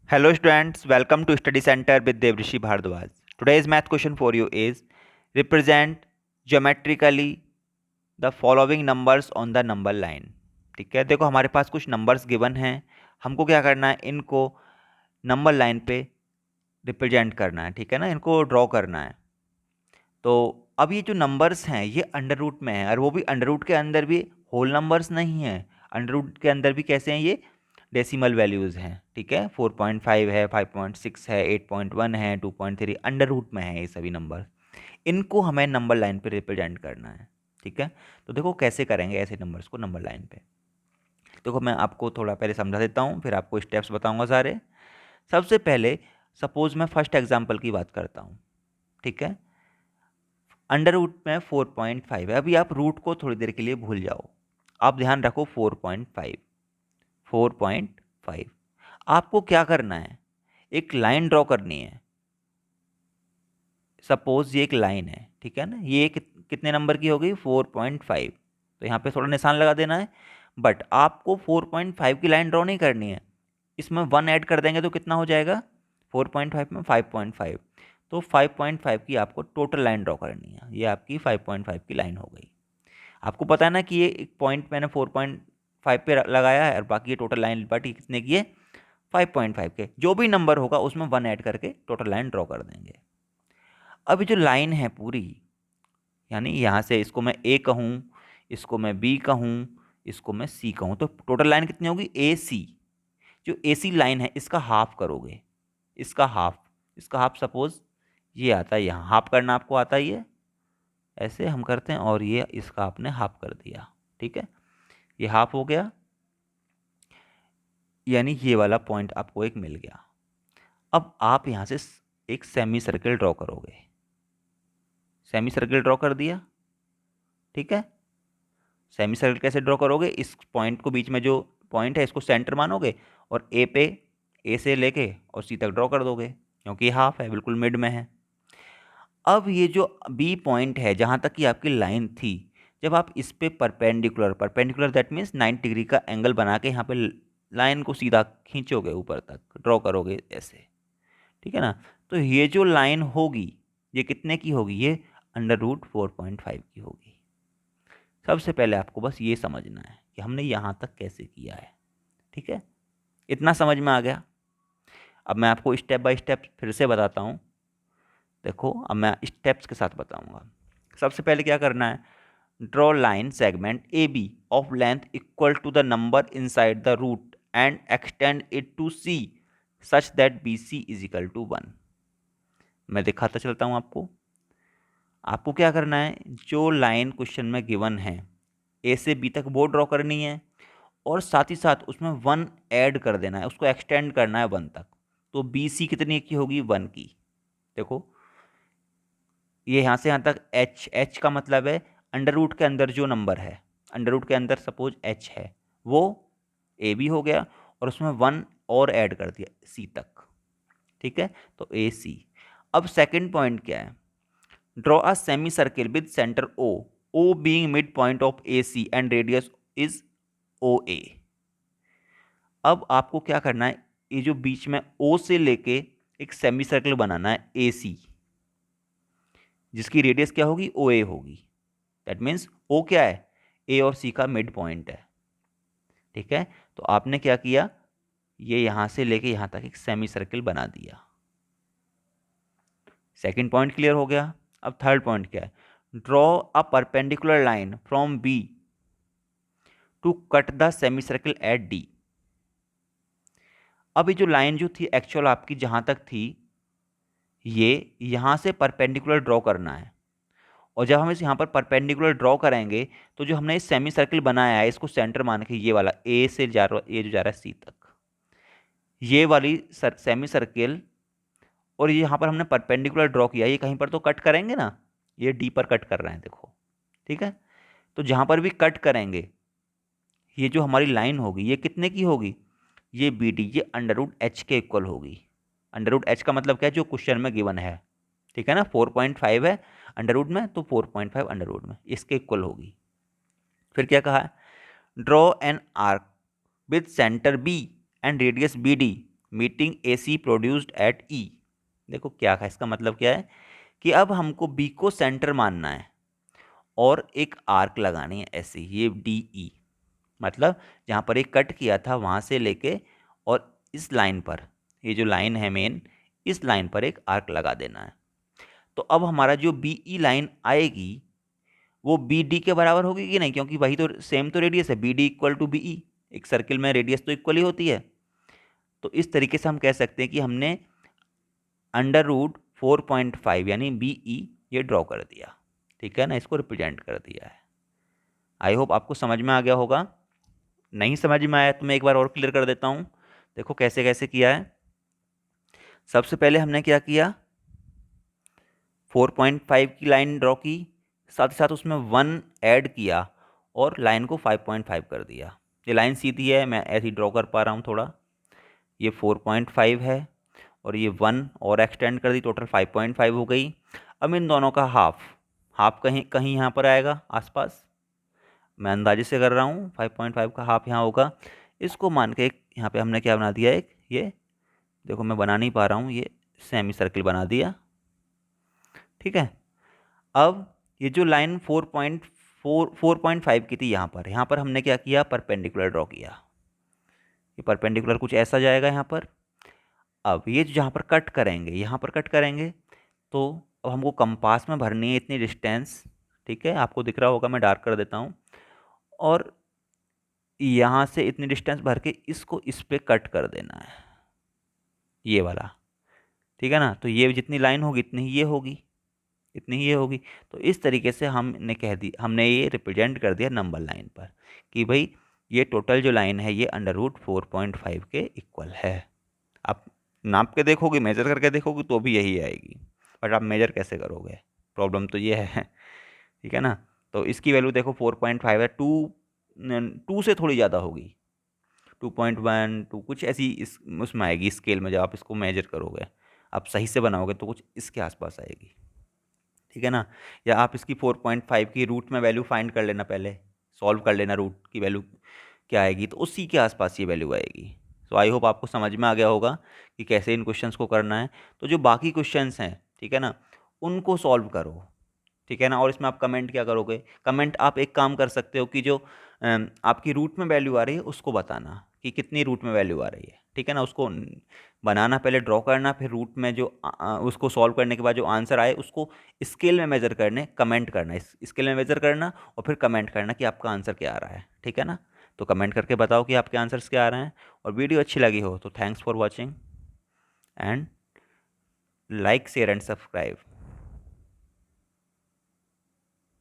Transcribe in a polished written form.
Hello students, welcome to Study Center with Devrishi Bhardwaj. Today's math question for you is represent geometrically the following numbers on the number line. ठीक है, देखो हमारे पास कुछ numbers given हैं, हमको क्या करना है, इनको नंबर लाइन पे रिप्रेजेंट करना है, ठीक है ना, इनको ड्रॉ करना है। तो अब ये जो नंबर्स हैं ये अंडर रूट में है, और वो भी अंडर रूट के अंदर भी होल नंबर्स नहीं हैं, अंडर रूट के अंदर भी कैसे हैं, ये डेसिमल वैल्यूज़ हैं। ठीक है, 4.5 है, 5.6 है, 8.1 है, 2.3 अंडर रूट में है ये सभी नंबर। इनको हमें नंबर लाइन पे रिप्रेजेंट करना है। ठीक है, तो देखो कैसे करेंगे ऐसे नंबर्स को नंबर लाइन पे। देखो मैं आपको थोड़ा पहले समझा देता हूँ, फिर आपको स्टेप्स बताऊँगा सारे। सबसे पहले सपोज मैं फर्स्ट एग्जाम्पल की बात करता हूँ। ठीक है, अंडर रूट में 4.5 है। अभी आप रूट को थोड़ी देर के लिए भूल जाओ, आप ध्यान रखो 4.5। 4.5 आपको क्या करना है, एक लाइन ड्रॉ करनी है। सपोज ये एक लाइन है, ठीक है ना, ये कितने नंबर की हो गई, 4.5। तो यहाँ पे थोड़ा निशान लगा देना है, बट आपको 4.5 की लाइन ड्रॉ नहीं करनी है। इसमें 1 ऐड कर देंगे तो कितना हो जाएगा, 4.5 में 5.5। तो 5.5 की आपको टोटल लाइन ड्रॉ करनी है। ये आपकी 5.5 की लाइन हो गई। आपको पता है ना कि ये एक पॉइंट मैंने 4.5 पे लगाया है, और बाकी ये टोटल लाइन बटी कितने की है, 5.5 के। जो भी नंबर होगा उसमें 1 ऐड करके टोटल लाइन ड्रॉ कर देंगे। अब ये जो लाइन है पूरी, यानी यहाँ से इसको मैं ए कहूँ, इसको मैं बी कहूँ, इसको मैं सी कहूँ, तो टोटल लाइन कितनी होगी, ए सी। जो ए सी लाइन है इसका हाफ करोगे, इसका हाफ सपोज ये आता है, यहाँ हाफ करना आपको आता ही है, ऐसे हम करते हैं, और ये इसका आपने हाफ कर दिया। ठीक है, ये हाफ हो गया, यानी ये वाला पॉइंट आपको एक मिल गया। अब आप यहाँ से एक सेमी सर्किल ड्रॉ करोगे। सेमी सर्किल ड्रॉ कर दिया। ठीक है, सेमी सर्किल कैसे ड्रॉ करोगे, इस पॉइंट को बीच में जो पॉइंट है इसको सेंटर मानोगे, और ए से लेके और सी तक ड्रॉ कर दोगे, क्योंकि हाफ है, बिल्कुल मिड में है। अब ये जो बी पॉइंट है जहाँ तक कि आपकी लाइन थी, जब आप इस पे परपेंडिकुलर दैट मीन्स 90 डिग्री का एंगल बना के यहाँ पे लाइन को सीधा खींचोगे, ऊपर तक ड्रॉ करोगे ऐसे। ठीक है ना, तो ये जो लाइन होगी ये कितने की होगी, ये अंडर रूट 4.5 की होगी। सबसे पहले आपको बस ये समझना है कि हमने यहाँ तक कैसे किया है। ठीक है, इतना समझ में आ गया। अब मैं आपको स्टेप बाय स्टेप फिर से बताता हूँ। देखो अब मैं स्टेप्स के साथ बताऊँगा। सबसे पहले क्या करना है, draw line segment A B of length equal to the number inside the root and extend it to C such that B C is equal to 1। मैं दिखाता चलता हूँ आपको। आपको क्या करना है, जो लाइन क्वेश्चन में गिवन है ए से बी तक वो ड्रॉ करनी है, और साथ ही साथ उसमें 1 ऐड कर देना है, उसको एक्सटेंड करना है 1 तक। तो बी सी कितनी की होगी, 1 की। देखो ये यहाँ से यहाँ तक एच का मतलब है अंडर रूट के अंदर जो नंबर है, अंडर रूट के अंदर सपोज एच है, वो ए बी हो गया, और उसमें 1 और ऐड कर दिया सी तक। ठीक है, तो ए सी। अब सेकंड पॉइंट क्या है, draw a semi circle with centre O being mid point of A C and radius is O A. अब आपको क्या करना है, ये जो बीच में ओ से लेके एक सेमी सर्किल बनाना है ए सी, जिसकी रेडियस क्या होगी, ओ ए होगी। दैट मीन्स ओ क्या है, ए और सी का मिड पॉइंट है। ठीक है, तो आपने क्या किया, ये यहां से लेके यहां तक एक सेमी सर्किल बना दिया। सेकंड पॉइंट क्लियर हो गया। अब थर्ड पॉइंट क्या है, draw a perpendicular line from B to cut the semi circle at D. अब ये जो लाइन जो थी एक्चुअल आपकी जहां तक थी, ये यहां से परपेंडिकुलर ड्रॉ करना है, और जब हम इस यहाँ पर परपेंडिकुलर ड्रॉ करेंगे तो जो हमने इस सेमी सर्किल बनाया है इसको सेंटर मान के, ये वाला ए से जा रहा, ये जो जा रहा है सी तक, ये वाली सेमी सर्किल, और ये यहाँ पर हमने परपेंडिकुलर ड्रॉ किया, ये कहीं पर तो कट करेंगे ना, ये डी पर कट कर रहे हैं देखो। ठीक है, तो जहाँ पर भी कट करेंगे ये जो हमारी लाइन होगी ये कितने की होगी, ये बी डी, ये अंडर रूट एच के इक्वल होगी। अंडर रूट एच का मतलब क्या है, जो क्वेश्चन में गिवन है। ठीक है ना, 4.5 है अंडर रूट में, तो 4.5 अंडर रूट में इसके इक्वल होगी। फिर क्या कहा है, draw an arc with centre B and radius B D meeting AC produced at E। देखो क्या है, इसका मतलब क्या है कि अब हमको B को सेंटर मानना है और एक आर्क लगानी है ऐसी, ये DE, मतलब जहाँ पर एक कट किया था वहाँ से लेके और इस लाइन पर, ये जो लाइन है मेन, इस लाइन पर एक आर्क लगा देना है। तो अब हमारा जो BE लाइन आएगी वो BD के बराबर होगी कि नहीं, क्योंकि वही तो सेम तो रेडियस है, BD इक्वल टू BE, एक सर्किल में रेडियस तो इक्वल ही होती है। तो इस तरीके से हम कह सकते हैं कि हमने √4.5 यानी BE ये ड्रॉ कर दिया, ठीक है ना, इसको रिप्रेजेंट कर दिया है। आई होप आपको समझ में आ गया होगा। नहीं समझ में आया तो मैं एक बार और क्लियर कर देता हूँ। देखो कैसे कैसे किया है। सबसे पहले हमने क्या किया, 4.5 की लाइन ड्रॉ की, साथ ही साथ उसमें 1 ऐड किया और लाइन को 5.5 कर दिया। ये लाइन सीधी है, मैं ऐसे ही ड्रॉ कर पा रहा हूँ थोड़ा। ये 4.5 है और ये 1 और एक्सटेंड कर दी, टोटल 5.5 हो गई। अब इन दोनों का हाफ, हाफ कहीं कहीं यहाँ पर आएगा आसपास, मैं अंदाजे से कर रहा हूँ, 5.5 का हाफ यहाँ होगा। इसको मान के एक यहाँ पे हमने क्या बना दिया, एक ये देखो मैं बना नहीं पा रहा हूँ, ये सेमी सर्किल बना दिया, ठीक है। अब ये जो लाइन 4.5 की थी, यहाँ पर हमने क्या किया, परपेंडिकुलर ड्रॉ किया। ये परपेंडिकुलर कुछ ऐसा जाएगा यहाँ पर। अब ये जहाँ पर कट करेंगे, यहाँ पर कट करेंगे, तो अब हमको कंपास में भरनी है इतनी डिस्टेंस, ठीक है, आपको दिख रहा होगा, मैं डार्क कर देता हूँ। और यहाँ से इतनी डिस्टेंस भर के इसको इस पे कट कर देना है, ये वाला, ठीक है ना। तो ये जितनी लाइन होगी इतनी ही ये होगी, इतनी ही ये होगी। तो इस तरीके से हमने कह दी, हमने ये रिप्रेजेंट कर दिया नंबर लाइन पर कि भाई ये टोटल जो लाइन है ये √4.5 के इक्वल है। आप नाप के देखोगे, मेजर करके देखोगे तो भी यही आएगी, बट आप मेजर कैसे करोगे, प्रॉब्लम तो ये है, ठीक है ना। तो इसकी वैल्यू देखो 4.5 है, 2 से थोड़ी ज़्यादा होगी, 2.1 2 कुछ ऐसी इस उसमें आएगी स्केल में, जब आप इसको मेजर करोगे, आप सही से बनाओगे तो कुछ इसके आसपास आएगी, ठीक है ना। या आप इसकी 4.5 की रूट में वैल्यू फाइंड कर लेना, पहले सॉल्व कर लेना रूट की वैल्यू क्या आएगी, तो उसी के आसपास ये वैल्यू आएगी। सो आई होप आपको समझ में आ गया होगा कि कैसे इन क्वेश्चंस को करना है। तो जो बाकी क्वेश्चंस हैं, ठीक है ना, उनको सॉल्व करो, ठीक है ना। और इसमें आप कमेंट क्या करोगे, कमेंट आप एक काम कर सकते हो कि जो आपकी रूट में वैल्यू आ रही है उसको बताना कि कितनी रूट में वैल्यू आ रही है, ठीक है ना। उसको बनाना, पहले ड्रॉ करना, फिर रूट में जो उसको सॉल्व करने के बाद जो आंसर आए उसको स्केल में मेज़र करने, कमेंट करना, इस स्केल में मेज़र करना और फिर कमेंट करना कि आपका आंसर क्या आ रहा है, ठीक है ना। तो कमेंट करके बताओ कि आपके आंसर्स क्या आ रहे हैं। और वीडियो अच्छी लगी हो तो thanks for watching and like share and subscribe.